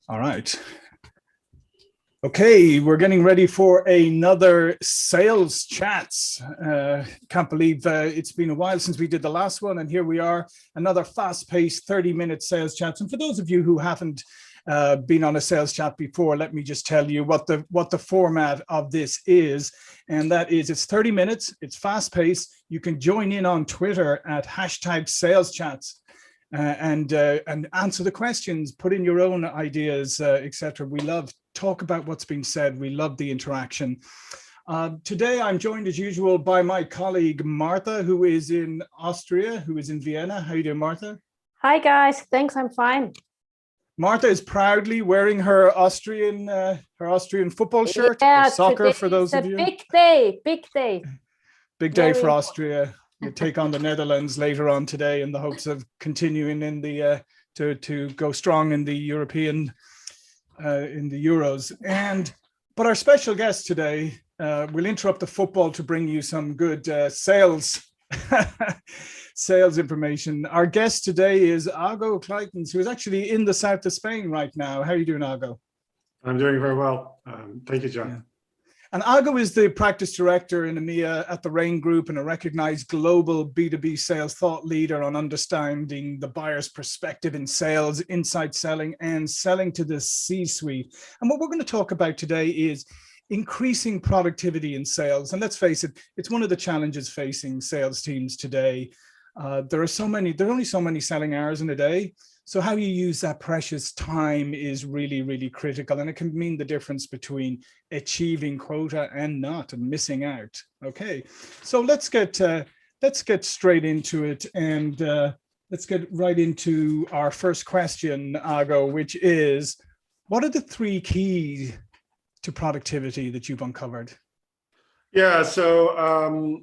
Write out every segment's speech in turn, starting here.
All right. Okay, we're getting ready for another sales chats. Can't believe it's been a while since we did the last one, and here we are, another fast-paced 30-minute sales chats. And for those of you who haven't been on a sales chat before, let me just tell you what the format of this is, and that is it's 30 minutes, it's fast-paced. You can join in on Twitter at #SalesChats. And answer the questions, put in your own ideas, etc. We love talk about what's been said. We love the interaction. Today, I'm joined as usual by my colleague, Martha, who is in Austria, who is in Vienna. How you doing, Martha? Hi, guys. Thanks. I'm fine. Martha is proudly wearing her Austrian football shirt, or soccer for those of you. Big day, big day. Big day for Austria. You take on the Netherlands later on today in the hopes of continuing in the to go strong in the European in the Euros. But our special guest today will interrupt the football to bring you some good sales sales information. Our guest today is Cluytens, who is actually in the south of Spain right now. How are you doing, Ago? I'm doing very well. Thank you, John. Yeah. And Ago is the practice director in EMEA at the Rain Group and a recognized global B2B sales thought leader on understanding the buyer's perspective in sales, inside selling, and selling to the C-suite. And what we're going to talk about today is increasing productivity in sales. And let's face it, it's one of the challenges facing sales teams today. There are only so many selling hours in a day. So how you use that precious time is really, really critical. And it can mean the difference between achieving quota and not, and missing out. Okay, so let's get straight into it. And let's get right into our first question, Ago, which is, what are the 3 keys to productivity that you've uncovered? Yeah, so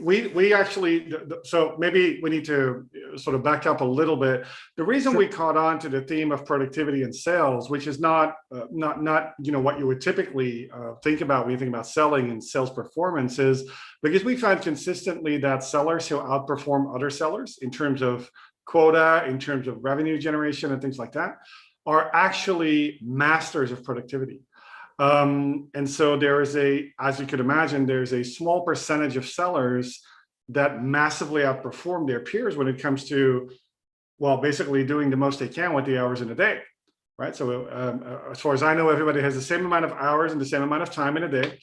we actually, so maybe we need to sort of back up a little bit. The reason we caught on to the theme of productivity in sales, which is not what you would typically think about when you think about selling and sales performance, is because we found consistently that sellers who outperform other sellers in terms of quota, in terms of revenue generation and things like that, are actually masters of productivity. And so there is as you could imagine, there's a small percentage of sellers that massively outperform their peers when it comes to, well, basically doing the most they can with the hours in a day, right? So as far as I know, everybody has the same amount of hours and the same amount of time in a day.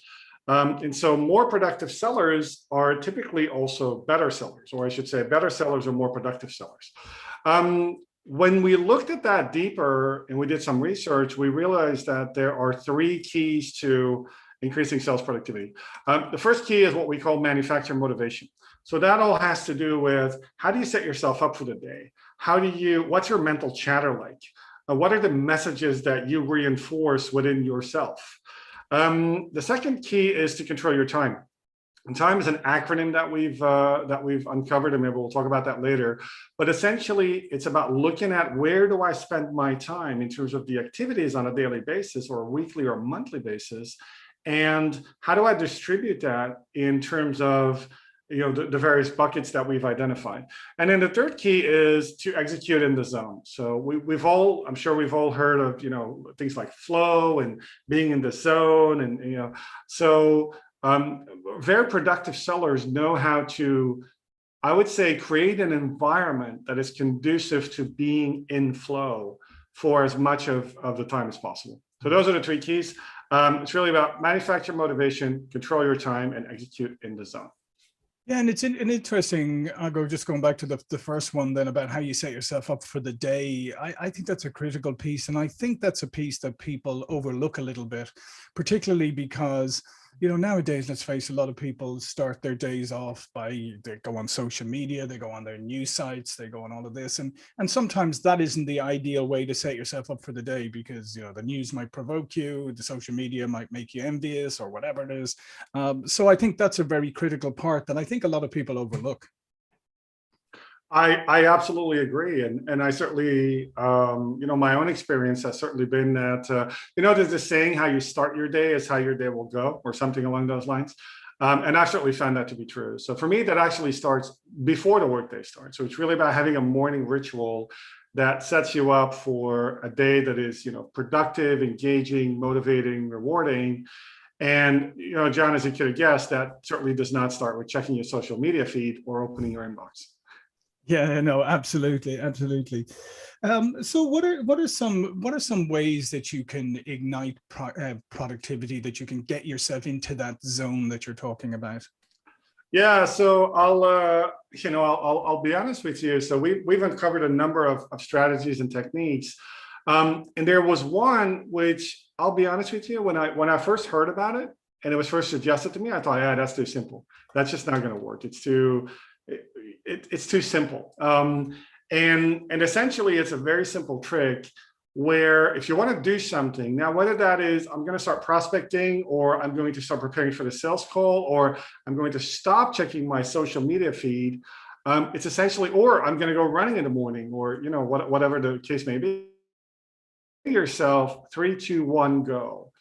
And so more productive sellers are typically also better sellers, or I should say better sellers are more productive sellers. When we looked at that deeper and we did some research, we realized that there are 3 keys to increasing sales productivity. The first key is what we call manufacturer motivation. So that all has to do with, how do you set yourself up for the day? What's your mental chatter like? What are the messages that you reinforce within yourself? The second key is to control your time. And time is an acronym that we've uncovered, and maybe we'll talk about that later. But essentially, it's about looking at, where do I spend my time in terms of the activities on a daily basis or a weekly or monthly basis, and how do I distribute that in terms of the various buckets that we've identified. And then the third key is to execute in the zone. So I'm sure we've all heard of things like flow and being in the zone, and so. Very productive sellers know how to, I would say, create an environment that is conducive to being in flow for as much of the time as possible. So those are the 3 keys. It's really about manufacturer motivation, control your time, and execute in the zone. Yeah, and it's interesting, Ago, just going back to the first one then about how you set yourself up for the day. I think that's a critical piece. And I think that's a piece that people overlook a little bit, particularly because nowadays, let's face it, a lot of people start their days off they go on social media, they go on their news sites, they go on all of this. And sometimes that isn't the ideal way to set yourself up for the day, because, the news might provoke you, the social media might make you envious or whatever it is. So I think that's a very critical part that I think a lot of people overlook. I absolutely agree. And I certainly, my own experience has certainly been that, there's this saying, how you start your day is how your day will go, or something along those lines. And I certainly found that to be true. So for me, that actually starts before the workday starts. So it's really about having a morning ritual that sets you up for a day that is, productive, engaging, motivating, rewarding. And, John, as you could have guessed, that certainly does not start with checking your social media feed or opening your inbox. Yeah, no, absolutely, absolutely. So what are some ways that you can ignite productivity, that you can get yourself into that zone that you're talking about? Yeah, so I'll be honest with you. So we've uncovered a number of strategies and techniques, and there was one which, I'll be honest with you, when I first heard about it and it was first suggested to me, I thought, yeah, that's too simple. That's just not going to work. It's too simple. And essentially, it's a very simple trick where if you want to do something, now whether that is I'm going to start prospecting, or I'm going to start preparing for the sales call, or I'm going to stop checking my social media feed, it's essentially, or I'm going to go running in the morning, or whatever the case may be. Yourself 3, 2, 1, go,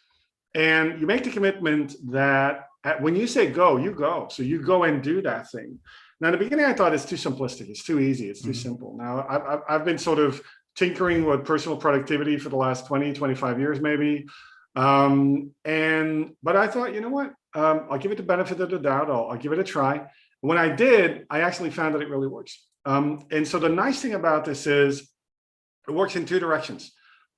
and you make the commitment that when you say go, you go. So you go and do that thing. Now, in the beginning, I thought it's too simplistic, it's too easy, it's too simple. Now, I've been sort of tinkering with personal productivity for the last 20, 25 years, maybe. But I thought, you know what? I'll give it the benefit of the doubt. I'll give it a try. When I did, I actually found that it really works. And so the nice thing about this is it works in two directions.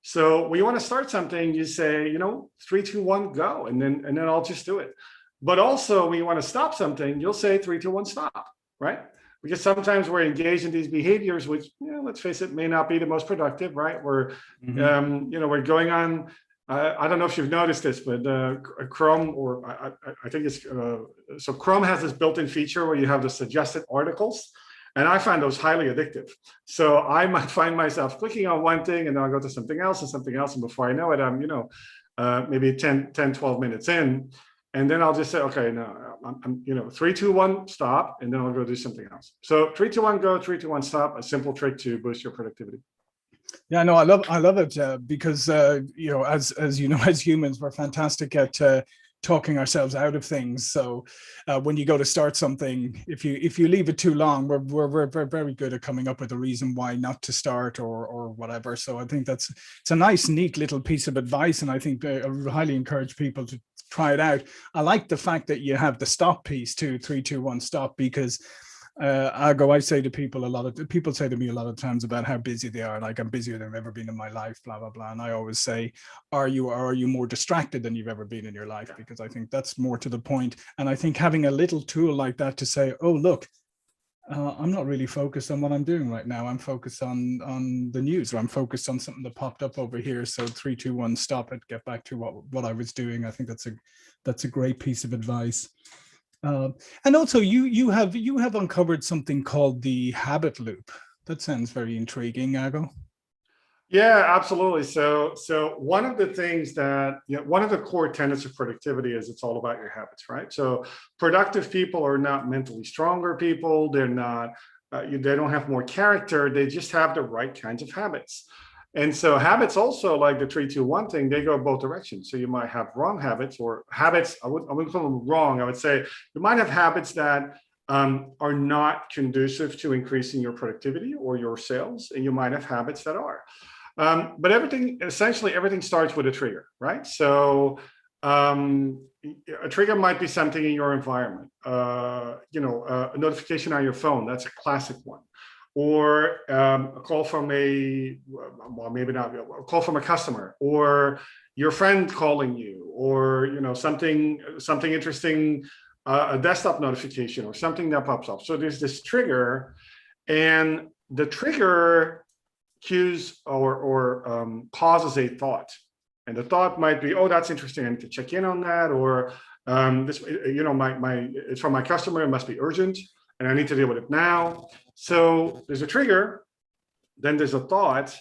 So when you want to start something, you say, 3, 2, 1, go, and then I'll just do it. But also when you want to stop something, you'll say 3, 2, 1, stop, right? Because sometimes we're engaged in these behaviors, which, let's face it, may not be the most productive, right? We're, we're going on. I don't know if you've noticed this, but Chrome, or I think it's so Chrome has this built-in feature where you have the suggested articles, and I find those highly addictive. So I might find myself clicking on one thing, and then I'll go to something else and something else, and before I know it, I'm maybe 10, 12 minutes in. And then I'll just say, okay, no, I'm 3, 2, 1, stop, and then I'll go do something else. So 3, 2, 1, go, 3, 2, 1, stop. A simple trick to boost your productivity. Yeah, no, I love it because as humans, we're fantastic at talking ourselves out of things. So when you go to start something, if you leave it too long, we're very good at coming up with a reason why not to start or whatever. So I think it's a nice, neat little piece of advice, and I think I highly encourage people to try it out. I like the fact that you have the stop piece too, 3, 2, 1, stop, because I say to people, people say to me a lot of times about how busy they are, like I'm busier than I've ever been in my life, blah, blah, blah. And I always say, are you more distracted than you've ever been in your life? Because I think that's more to the point. And I think having a little tool like that to say, oh, look, I'm not really focused on what I'm doing right now. I'm focused on the news, or I'm focused on something that popped up over here. So 3, 2, 1, stop it, get back to what I was doing. I think that's a great piece of advice. And also you have uncovered something called the habit loop. That sounds very intriguing, Ago. Yeah, absolutely. So one of the things that, one of the core tenets of productivity is it's all about your habits, right? So productive people are not mentally stronger people. They're not, they don't have more character. They just have the right kinds of habits. And so habits also, like the 3, 2, 1 thing, they go both directions. So you might have wrong habits, or habits, I wouldn't call them wrong. I would say you might have habits that are not conducive to increasing your productivity or your sales, and you might have habits that are. But essentially everything starts with a trigger, right? So a trigger might be something in your environment, a notification on your phone. That's a classic one. Or a call from a call from a customer, or your friend calling you, or something interesting, a desktop notification, or something that pops up. So there's this trigger, and the trigger cues or causes a thought, and the thought might be, oh, that's interesting, I need to check in on that, or this, it's from my customer, it must be urgent, and I need to deal with it now. So there's a trigger, then there's a thought,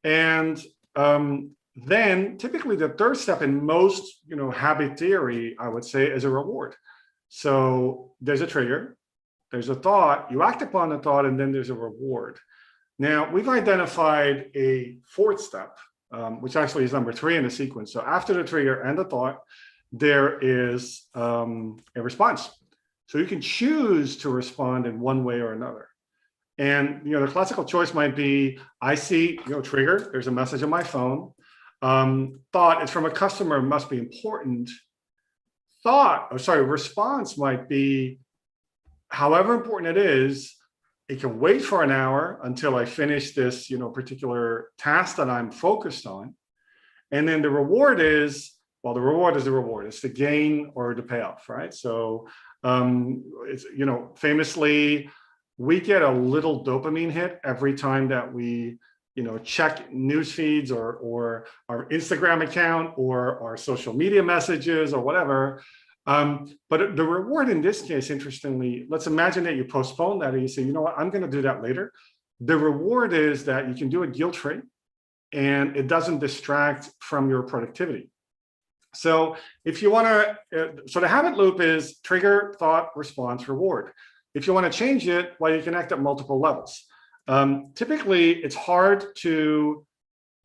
and then typically the third step in most habit theory, I would say, is a reward. So there's a trigger, there's a thought, you act upon the thought, and then there's a reward. Now we've identified a fourth step, which actually is number 3 in the sequence. So after the trigger and the thought, there is a response. So you can choose to respond in one way or another. And the classical choice might be, I see, trigger, there's a message on my phone. Thought, it's from a customer, must be important. Response might be, however important it is, it can wait for an hour until I finish this, particular task that I'm focused on. And then the reward is, well, the reward is the reward. It's the gain or the payoff, right? So, it's, famously, we get a little dopamine hit every time that we, check news feeds or our Instagram account or our social media messages or whatever. But the reward in this case, interestingly, let's imagine that you postpone that and you say, you know what, I'm going to do that later. The reward is that you can do it guilt-free and it doesn't distract from your productivity. So if you want to, so the habit loop is trigger, thought, response, reward. If you want to change it, well, you can act at multiple levels. Typically, it's hard to,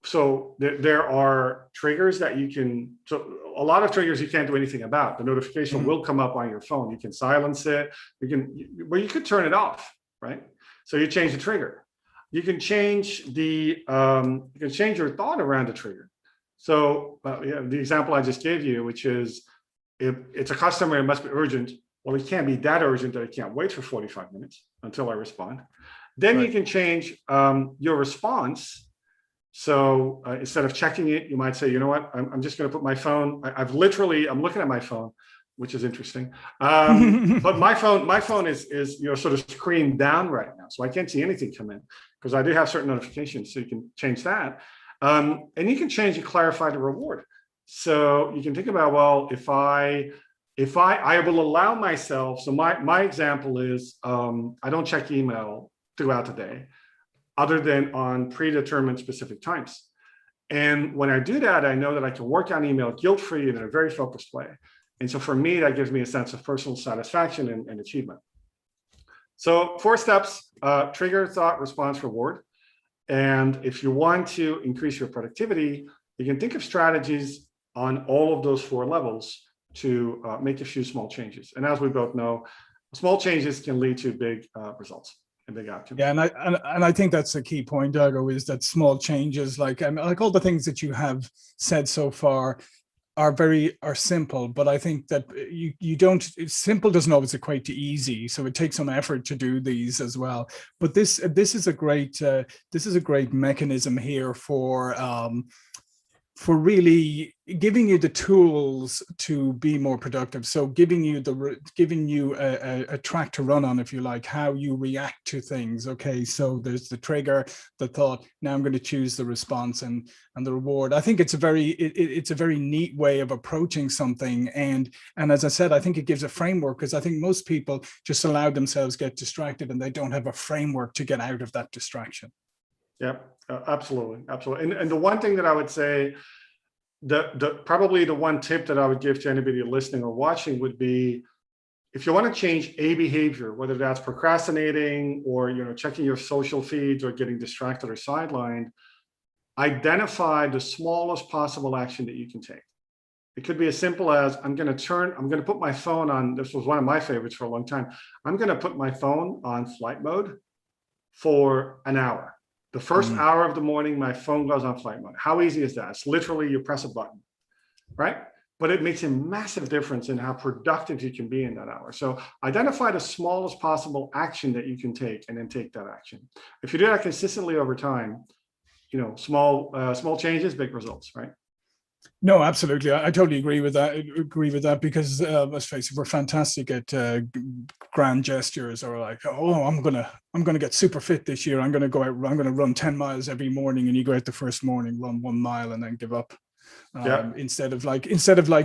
so there are triggers that you can, so a lot of triggers you can't do anything about. The notification will come up on your phone. You can silence it. You could turn it off, right? So you change the trigger. You can change your thought around the trigger. So the example I just gave you, which is, if it's a customer, it must be urgent. Well, it can't be that urgent that I can't wait for 45 minutes until I respond. Then you can change your response. So instead of checking it, you might say, you know what, I'm just going to put my phone. I'm looking at my phone, which is interesting. But my phone is sort of screened down right now, so I can't see anything come in because I do have certain notifications. So you can change that, and you can change and clarify the reward. So you can think about, well, if I will allow myself. So my example is I don't check email throughout the day, other than on predetermined specific times. And when I do that, I know that I can work on email guilt-free and in a very focused way. And so for me, that gives me a sense of personal satisfaction and achievement. So 4 steps: trigger, thought, response, reward. And if you want to increase your productivity, you can think of strategies on all of those 4 levels to make a few small changes. And as we both know, small changes can lead to big results. Big outcome. Yeah, and I think that's a key point, Dago, is that small changes, like all the things that you have said so far, are simple, but I think that simple doesn't always equate to easy, so it takes some effort to do these as well. But this is a great mechanism here for really giving you the tools to be more productive. So giving you a track to run on, if you like, how you react to things. Okay, so there's the trigger, the thought. Now I'm going to choose the response and the reward. I think it's a very neat way of approaching something. And as I said, I think it gives a framework, because I think most people just allow themselves get distracted and they don't have a framework to get out of that distraction. Yeah, absolutely. And the one thing that I would say, probably the one tip that I would give to anybody listening or watching would be, if you want to change a behavior, whether that's procrastinating or checking your social feeds or getting distracted or sidelined, identify the smallest possible action that you can take. It could be as simple as, I'm going to put my phone on. This was one of my favorites for a long time. I'm going to put my phone on flight mode for an hour. The first hour of the morning, my phone goes on flight mode. How easy is that? It's literally, you press a button, right? But it makes a massive difference in how productive you can be in that hour. So identify the smallest possible action that you can take and then take that action. If you do that consistently over time, small changes, big results, right? No, absolutely. I totally agree with that, because let's face it, we're fantastic at grand gestures, or like, oh, I'm gonna get super fit this year. I'm gonna go out. I'm gonna run 10 miles every morning, and you go out the first morning, run 1 mile, and then give up. Instead of like,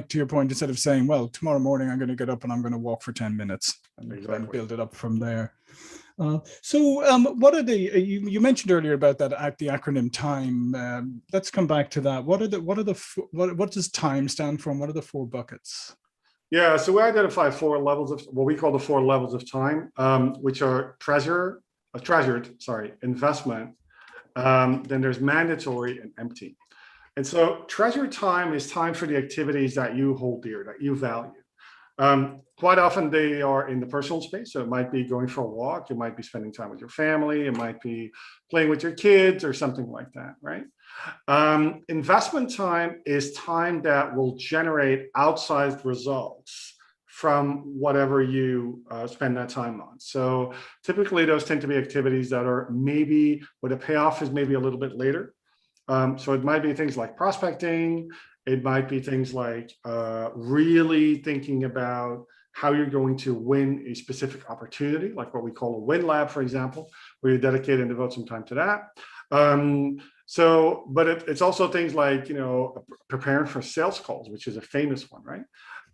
to your point, instead of saying, well, tomorrow morning I'm going to get up and I'm going to walk for 10 minutes and build it up from there. What are you mentioned earlier about that, the acronym TIME. Let's come back to that. What does TIME stand for, and what are the 4 buckets? Yeah, so we identify 4 levels of what we call the 4 levels of time, which are treasured, investment, then there's mandatory and empty. And so treasured time is time for the activities that you hold dear, that you value. Quite often they are in the personal space. So it might be going for a walk. It might be spending time with your family. It might be playing with your kids or something like that, right? Investment time is time that will generate outsized results from whatever you spend that time on. So typically those tend to be activities that are maybe where the payoff is maybe a little bit later. So it might be things like prospecting. It might be things like really thinking about how you're going to win a specific opportunity, like what we call a win lab, for example, where you dedicate and devote some time to that. But it's also things like, preparing for sales calls, which is a famous one, right?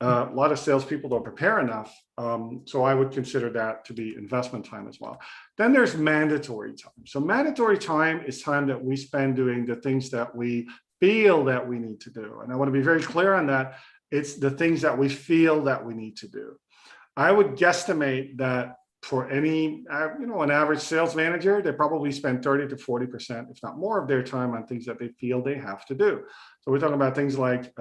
A lot of salespeople don't prepare enough. So I would consider that to be investment time as well. Then there's mandatory time. So mandatory time is time that we spend doing the things that we feel that we need to do. And I want to be very clear on that. It's the things that we feel that we need to do. I would guesstimate that for any, an average sales manager, they probably spend 30 to 40%, if not more, of their time on things that they feel they have to do. So we're talking about things like,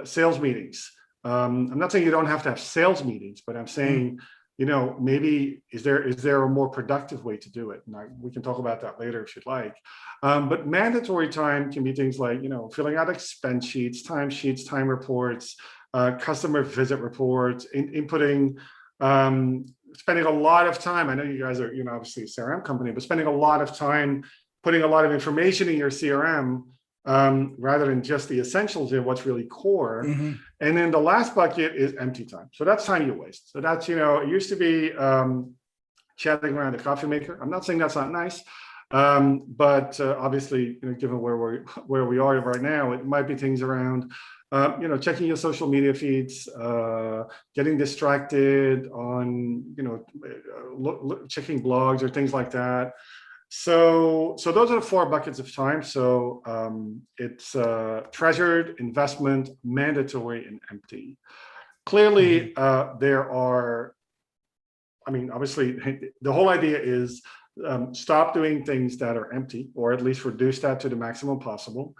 sales meetings. I'm not saying you don't have to have sales meetings, but I'm saying, maybe is there a more productive way to do it? And we can talk about that later if you'd like. But mandatory time can be things like, filling out expense sheets, time reports, customer visit reports, inputting, spending a lot of time. I know you guys are, obviously a CRM company, but spending a lot of time putting a lot of information in your CRM rather than just the essentials of what's really core. Mm-hmm. And then the last bucket is empty time. So that's time you waste. So that's, it used to be chatting around the coffee maker. I'm not saying that's not nice, but obviously, given where we are right now, it might be things around, checking your social media feeds, getting distracted on, checking blogs or things like that. So those are the 4 buckets of time. So it's treasured, investment, mandatory, and empty. Clearly, there are, obviously, the whole idea is stop doing things that are empty, or at least reduce that to the maximum possible.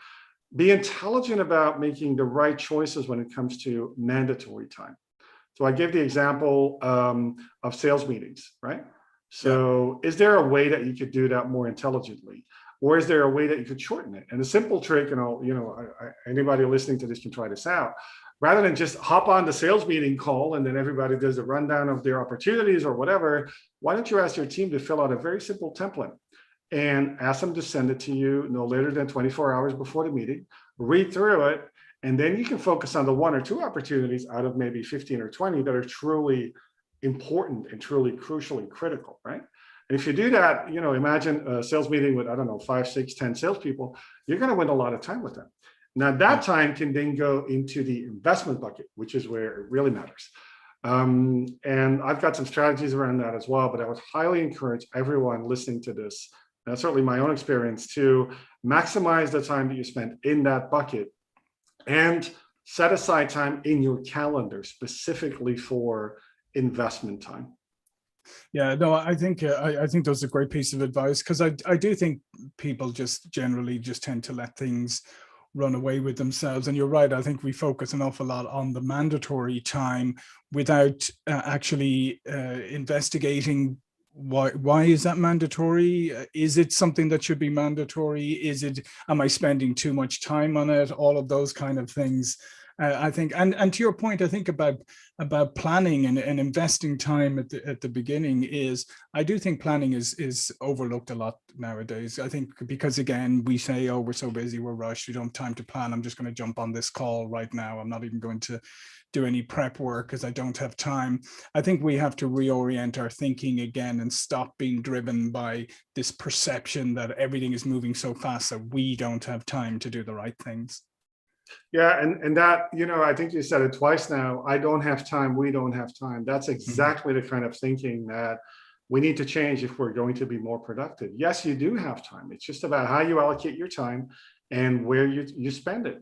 Be intelligent about making the right choices when it comes to mandatory time. So I gave the example of sales meetings, right? So is there a way that you could do that more intelligently? Or is there a way that you could shorten it? And a simple trick, anybody listening to this can try this out. Rather than just hop on the sales meeting call and then everybody does a rundown of their opportunities or whatever, why don't you ask your team to fill out a very simple template and ask them to send it to you no later than 24 hours before the meeting, read through it, and then you can focus on the 1 or 2 opportunities out of maybe 15 or 20 that are truly important and truly crucial and critical, right? And if you do that, imagine a sales meeting with, 5, 6, 10 salespeople, you're going to win a lot of time with them. Now that time can then go into the investment bucket, which is where it really matters. And I've got some strategies around that as well, but I would highly encourage everyone listening to this, and certainly my own experience, to maximize the time that you spend in that bucket and set aside time in your calendar specifically for investment time. Yeah, no, I think that's a great piece of advice, because I do think people just generally just tend to let things run away with themselves. And you're right, I think we focus an awful lot on the mandatory time without actually investigating why is that mandatory? Is it something that should be mandatory? Am I spending too much time on it? All of those kind of things. I think, and to your point, I think about planning and investing time at the beginning I do think planning is overlooked a lot nowadays. I think because, again, we say, oh, we're so busy, we're rushed, we don't have time to plan. I'm just going to jump on this call right now. I'm not even going to do any prep work because I don't have time. I think we have to reorient our thinking again and stop being driven by this perception that everything is moving so fast that we don't have time to do the right things. Yeah, and that, I think you said it twice now, I don't have time, we don't have time. That's exactly the kind of thinking that we need to change if we're going to be more productive. Yes, you do have time. It's just about how you allocate your time and where you spend it.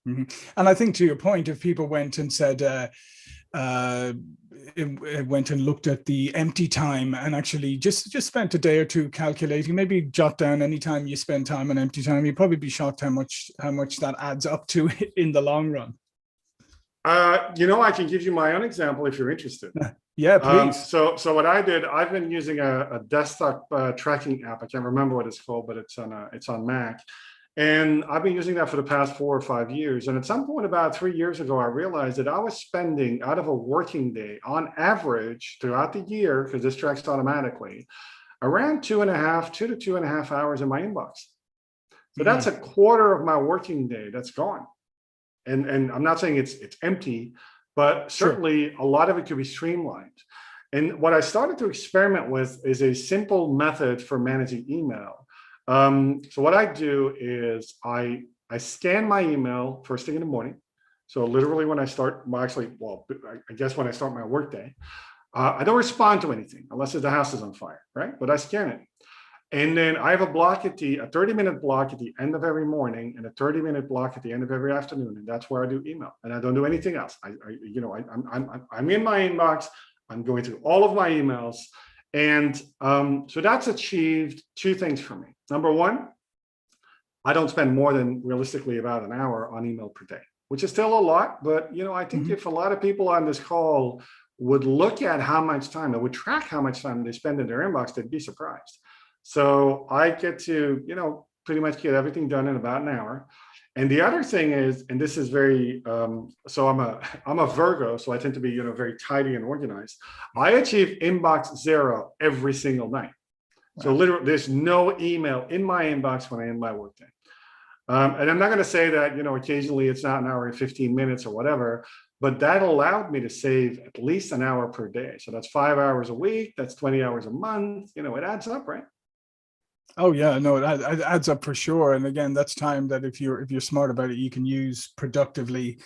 Mm-hmm. And I think, to your point, if people went and said, went and looked at the empty time and actually just spent a day or two calculating, maybe jot down any time you spend time on empty time, you'd probably be shocked how much that adds up to in the long run. I can give you my own example if you're interested. Yeah, please. So what I did, I've been using a desktop tracking app. I can't remember what it's called, but it's on Mac. And I've been using that for the past 4 or 5 years. And at some point about 3 years ago, I realized that I was spending out of a working day on average throughout the year, because this tracks automatically, around 2 to 2.5 hours in my inbox. So that's a quarter of my working day that's gone. And I'm not saying it's empty, but certainly a lot of it could be streamlined. And what I started to experiment with is a simple method for managing email. So what I do is I scan my email first thing in the morning. So literally when I start, I guess when I start my workday, I don't respond to anything unless the house is on fire, right? But I scan it. And then I have a 30-minute block at the end of every morning and a 30-minute block at the end of every afternoon. And that's where I do email. And I don't do anything else. I'm in my inbox. I'm going through all of my emails. And so that's achieved 2 things for me. Number one, I don't spend more than realistically about an hour on email per day, which is still a lot. But, I think if a lot of people on this call would look at how much time, they would track how much time they spend in their inbox, they'd be surprised. So I get to, pretty much get everything done in about an hour. And the other thing is, and this is very, so I'm a Virgo, so I tend to be, very tidy and organized. I achieve inbox 0 every single night. Wow. So literally there's no email in my inbox when I end my workday. And I'm not going to say that, occasionally it's not an hour and 15 minutes or whatever, but that allowed me to save at least an hour per day. So that's 5 hours a week. That's 20 hours a month. It adds up, right? Oh yeah, no, it adds up for sure. And again, that's time that if you're smart about it, you can use productively.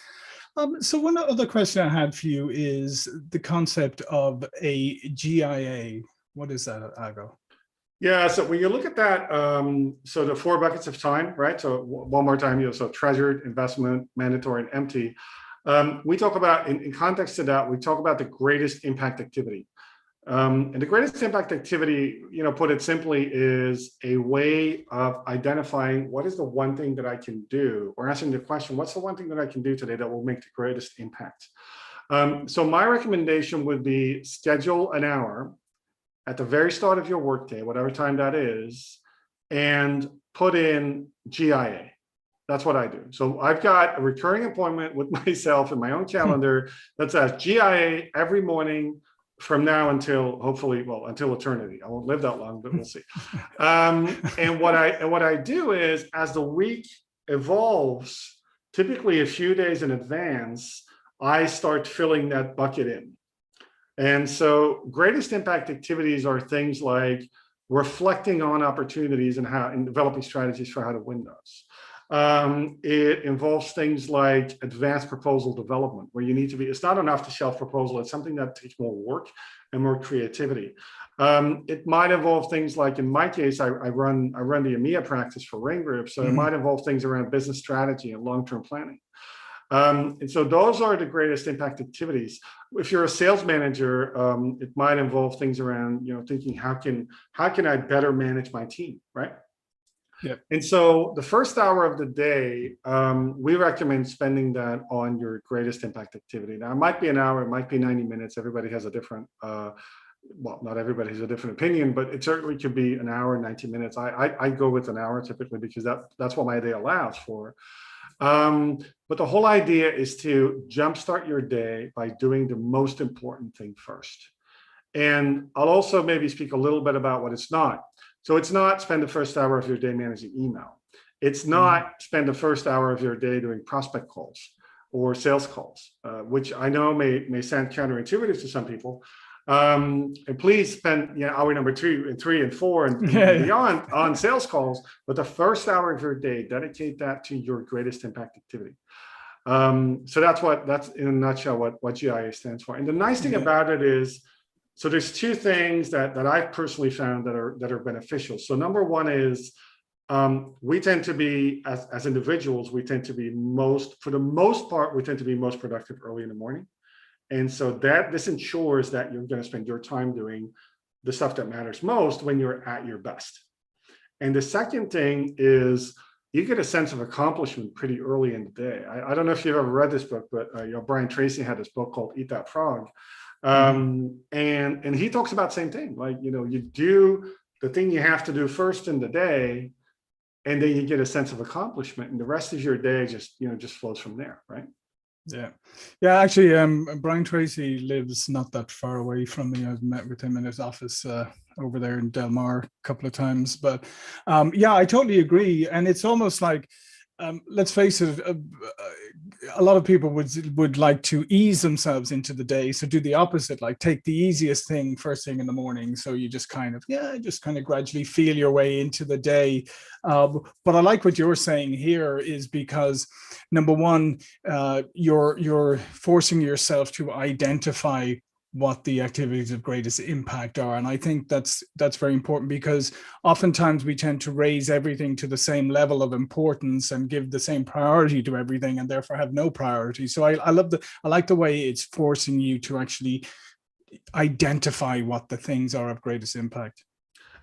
So one other question I had for you is the concept of a GIA. What is that, Ago? Yeah, so when you look at that, so the 4 buckets of time, right? So one more time, so treasured, investment, mandatory, and empty. We talk about, in context to that, we talk about the greatest impact activity. And the greatest impact activity, put it simply, is a way of identifying what is the one thing that I can do, or asking the question, what's the one thing that I can do today that will make the greatest impact? So my recommendation would be schedule an hour at the very start of your workday, whatever time that is, and put in GIA. That's what I do. So I've got a recurring appointment with myself in my own calendar that says GIA every morning from now until hopefully, until eternity. I won't live that long, but we'll see. And what I do is, as the week evolves, typically a few days in advance, I start filling that bucket in. And so greatest impact activities are things like reflecting on opportunities and developing strategies for how to win those. It involves things like advanced proposal development, where you need to be, it's not enough to shelf proposal, it's something that takes more work and more creativity. It might involve things like, in my case, I run the EMEA practice for Rain Group, so it might involve things around business strategy and long-term planning. And so those are the greatest impact activities. If you're a sales manager, it might involve things around, thinking, how can I better manage my team, right? Yeah. And so the first hour of the day, we recommend spending that on your greatest impact activity. Now, it might be an hour, it might be 90 minutes. Everybody has a different, not everybody has a different opinion, but it certainly could be an hour, 90 minutes. I go with an hour typically, because that's what my day allows for. But the whole idea is to jumpstart your day by doing the most important thing first. And I'll also maybe speak a little bit about what it's not. So it's not spend the first hour of your day managing email. It's not spend the first hour of your day doing prospect calls or sales calls, which I know may sound counterintuitive to some people. And please spend hour number 2 and 3 and 4 and beyond on sales calls, but the first hour of your day, dedicate that to your greatest impact activity. So that's in a nutshell what GIA stands for. And the nice thing about it is, so there's 2 things that I've personally found that are beneficial. So number one is, we tend to be, as individuals, we tend to be for the most part, we tend to be most productive early in the morning. And so this ensures that you're going to spend your time doing the stuff that matters most when you're at your best. And the second thing is, you get a sense of accomplishment pretty early in the day. I don't know if you've ever read this book, but Brian Tracy had this book called Eat That Frog. And he talks about the same thing. Like, you do the thing you have to do first in the day, and then you get a sense of accomplishment, and the rest of your day just flows from there, right? Yeah. Actually, Brian Tracy lives not that far away from me. I've met with him in his office over there in Del Mar a couple of times. But yeah, I totally agree. And it's almost like, let's face it, a lot of people would like to ease themselves into the day. So do the opposite, like take the easiest thing first thing in the morning. So you just kind of gradually feel your way into the day. But I like what you're saying here is because number one, you're forcing yourself to identify what the activities of greatest impact are. And I think that's very important, because oftentimes we tend to raise everything to the same level of importance and give the same priority to everything, and therefore have no priority. So I like the way it's forcing you to actually identify what the things are of greatest impact.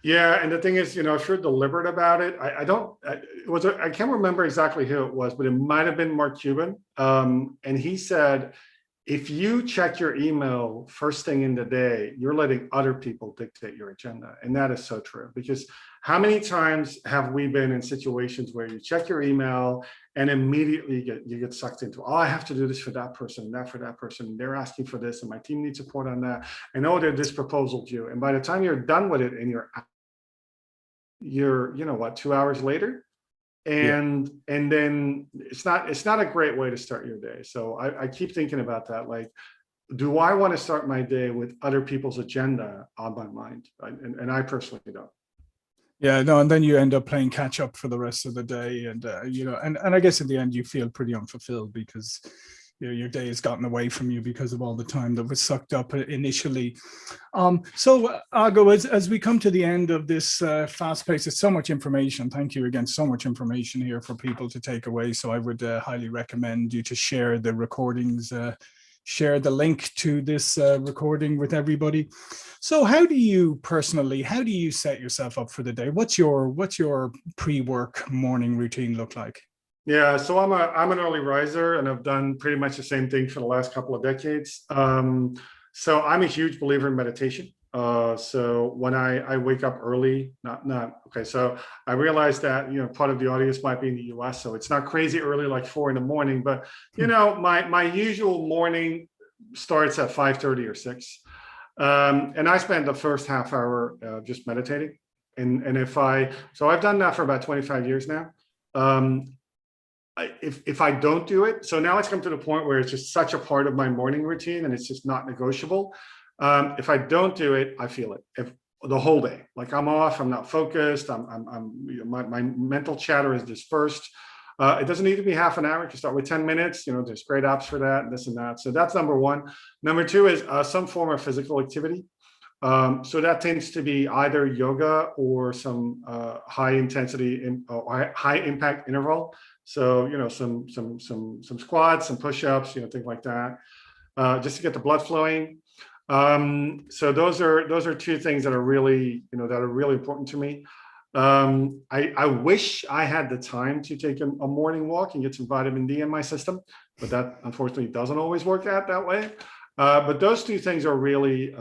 Yeah, and the thing is, if you're deliberate about it, I can't remember exactly who it was, but it might have been Mark Cuban. And he said, if you check your email first thing in the day, you're letting other people dictate your agenda. And that is so true, because how many times have we been in situations where you check your email and immediately you get sucked into, I have to do this for that person and that for that person, and they're asking for this, and my team needs support on that, and this proposal due. And by the time you're done with it and you're 2 hours later, and then it's not a great way to start your day. So I keep thinking about that. Like, do I want to start my day with other people's agenda on my mind? And I personally don't. Yeah, no, and then you end up playing catch up for the rest of the day, and and I guess in the end you feel pretty unfulfilled, because your day has gotten away from you because of all the time that was sucked up initially. So Ago, as we come to the end of this fast pace, it's so much information. Thank you again, so much information here for people to take away. So I would highly recommend you to share the recordings, share the link to this recording with everybody. So how do you set yourself up for the day? What's your pre-work morning routine look like? Yeah, so I'm an early riser, and I've done pretty much the same thing for the last couple of decades. So I'm a huge believer in meditation. So when I wake up early, so I realize that part of the audience might be in the US, so it's not crazy early, like 4 a.m, but my usual morning starts at 5:30 or 6, and I spend the first half hour just meditating. And so I've done that for about 25 years now. If I don't do it, so now it's come to the point where it's just such a part of my morning routine, and it's just not negotiable. If I don't do it, I feel it. If the whole day, like I'm off, I'm not focused, my mental chatter is dispersed. It doesn't need to be half an hour. You can start with 10 minutes. There's great apps for that, and this and that. So that's number one. Number two is some form of physical activity. So that tends to be either yoga or some high intensity or high impact interval. So some squats, some push-ups, things like that, just to get the blood flowing. So those are two things that are really important to me. I wish I had the time to take a morning walk and get some vitamin D in my system, but that unfortunately doesn't always work out that way. But those two things are really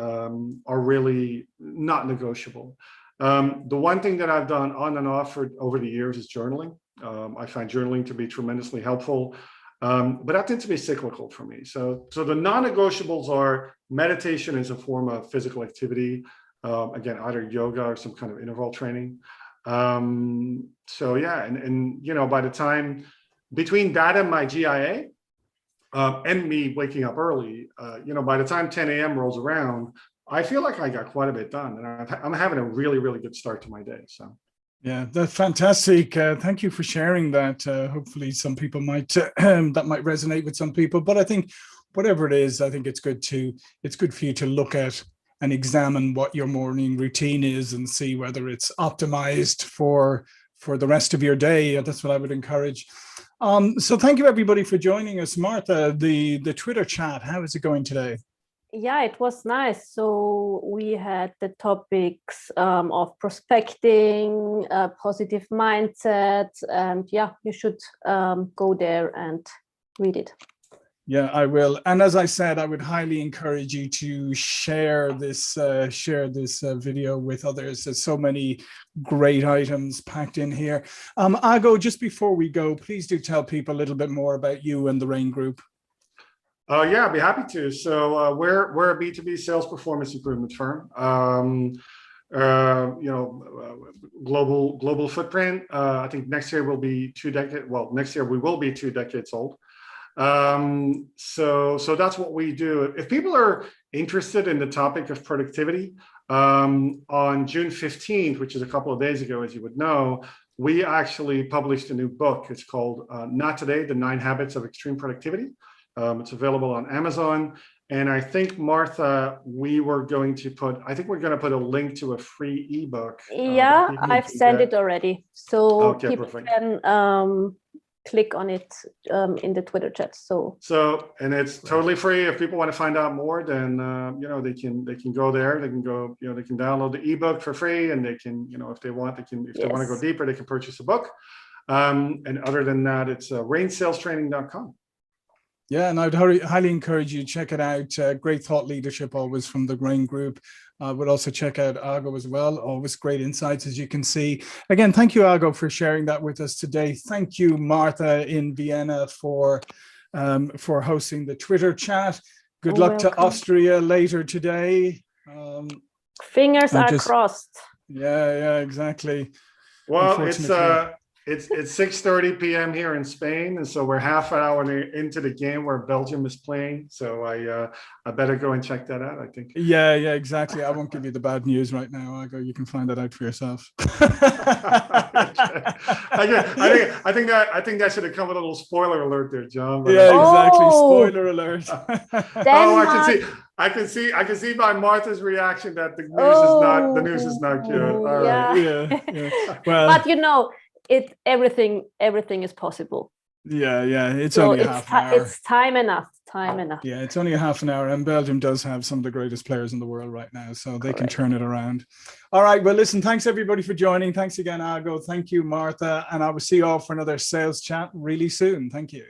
not negotiable. The one thing that I've done on and off over the years is journaling. I find journaling to be tremendously helpful, but that tends to be cyclical for me. So the non-negotiables are meditation as a form of physical activity, again, either yoga or some kind of interval training. So yeah, and by the time between that and my GIA, and me waking up early, by the time 10 a.m. rolls around, I feel like I got quite a bit done, and I'm having a really, really good start to my day. So. Yeah, that's fantastic. Thank you for sharing that. Hopefully some people might, that might resonate with some people, but I think whatever it is, I think it's good for you to look at and examine what your morning routine is and see whether it's optimized for the rest of your day. That's what I would encourage. So thank you everybody for joining us. Martha, the Twitter chat, how is it going today? Yeah, it was nice. So we had the topics of prospecting, positive mindset, and yeah, you should go there and read it. Yeah, I will. And as I said, I would highly encourage you to share this video with others. There's so many great items packed in here. Ago, just before we go, please do tell people a little bit more about you and the Rain Group. Yeah, I'd be happy to. So we're a B2B sales performance improvement firm. Global footprint. I think next year will be 2 decades. Well, next year we will be 2 decades old. So that's what we do. If people are interested in the topic of productivity, on June 15th, which is a couple of days ago, as you would know, we actually published a new book. It's called Not Today, The 9 Habits of Extreme Productivity. It's available on Amazon. And I think, Martha, we're going to put a link to a free ebook. Yeah, I've sent it already. So people perfect. can click on it in the Twitter chat. And it's totally free. If people want to find out more, then they can go there. They can go, they can download the ebook for free, and they can, if they want, they want to go deeper, they can purchase a book. And other than that, it's rainsalestraining.com. Yeah, and I'd highly encourage you to check it out. Great thought leadership always from the Rain Group. But also check out Ago as well. Always great insights, as you can see. Again, thank you, Ago, for sharing that with us today. Thank you, Martha in Vienna, for hosting the Twitter chat. Good luck to Austria later today. Fingers are crossed. Yeah, exactly. Well, it's 6:30 p.m. here in Spain, and so we're half an hour into the game where Belgium is playing. So I better go and check that out, I think. Yeah, exactly. I won't give you the bad news right now, Ago. You can find that out for yourself. I think that should have come with a little spoiler alert there, John. Yeah, exactly. Spoiler alert. I can see by Martha's reaction that the news is not good. All right. Yeah. Well, but everything is possible. Yeah. It's only half an hour. It's time enough. Yeah, it's only a half an hour, and Belgium does have some of the greatest players in the world right now, so they can turn it around. All right, well, listen, thanks everybody for joining. Thanks again, Ago. Thank you, Martha, and I will see you all for another sales chat really soon. Thank you.